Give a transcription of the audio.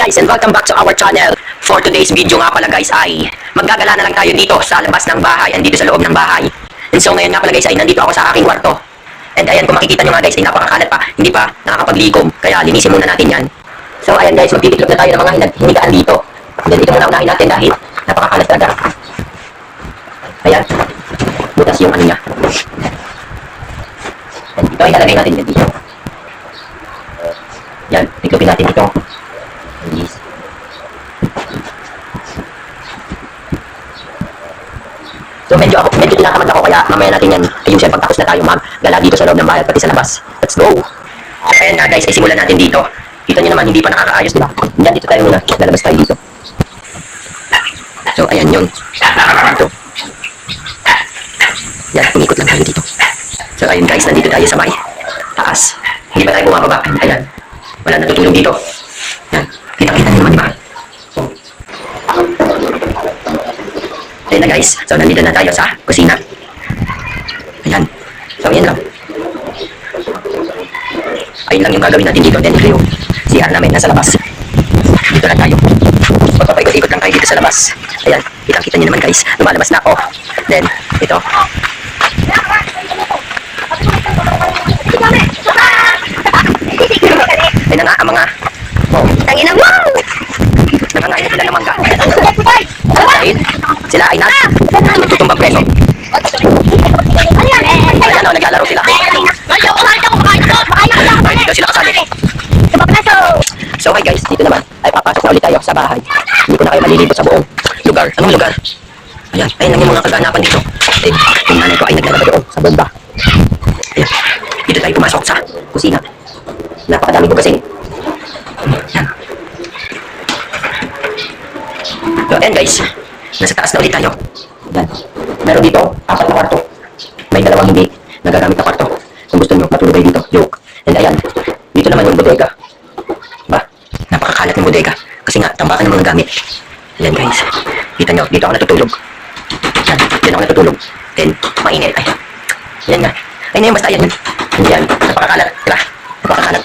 guys, and welcome back to our channel. For today's video nga pala guys ay maggagala na lang tayo dito sa labas ng bahay and dito sa loob ng bahay. And so ngayon nga pala guys ay nandito ako sa aking kwarto. And ayan, kung makikita nyo nga guys ay napakakalat pa, hindi pa nakakapaglikom, kaya linisin muna natin yan. So ayan guys, magtitiklop na tayo ng mga hinigaan dito. Then ito muna unahin natin dahil napakakalat talaga. Ayan, butas yung ano niya. And ito ay lalagay natin dito. Yan, tiklopin natin ito. Yes. So medyo tinakamad ako kaya mamaya natin yan ayusin pagtapos na tayo maggala dito sa loob ng bahay pati sa labas. Let's go! Ayan nga guys, ay simulan natin dito. Kita nyo naman hindi pa nakakaayos, diba? Yan, dito tayo muna. Lalabas tayo dito. So ayan yun. Dito. Yan, umikot lang tayo dito. So ayun guys, nandito tayo sa may taas. Hindi pa tayo bumababa. Ayan. Wala natutulog dito. Yan. Kita-kita nyo naman, diba? Ayan na guys. So, nandito na tayo sa kusina. Ayan. So, ayan lang. Ayun lang yung gagawin natin dito. Then, ito yung CR namin nasa labas. Dito na tayo. Magpapaikot-ikot lang tayo dito sa labas. Ayan. Kitang-kita nyo naman guys. Lumalabas na ako. Then, ito. Ay na nga ang mga tangina mo! Nangangain na sila ng mangga. Dahil sila ay nagtutumbang preso. Ayan o, naglalaro sila. Ay, dito sila kasali. So hi guys, dito naman ay papasok na ulit tayo sa bahay. Hindi ko na kayo malilibot sa buong lugar. Anong lugar? Ayan, ayun lang yung mga kaganapan dito. Yung nanay ko ay naglalaro doon sa bomba. Ayan, dito tayo pumasok sa kusina. Napakadami ko kasi. Yan. So, ayan guys. Nasa taas na ulit tayo. Yan. Meron dito, 4 na kwarto. May 2 hindi nagagamit na kwarto. Kung gusto nyo, matulog kayo dito. Joke. And ayan. Dito naman yung bodega. Ba? Napakakalat ng bodega. Kasi nga, tambakan ng mga gamit. Ayan guys. Kita nyo, dito ako natutulog. Yan. Dito ako natutulog. Then, mainit. Ay. Ayan nga. Ay na yun, basta ayan yun. Ayan. Napakakalat. Diba? Napakakalat.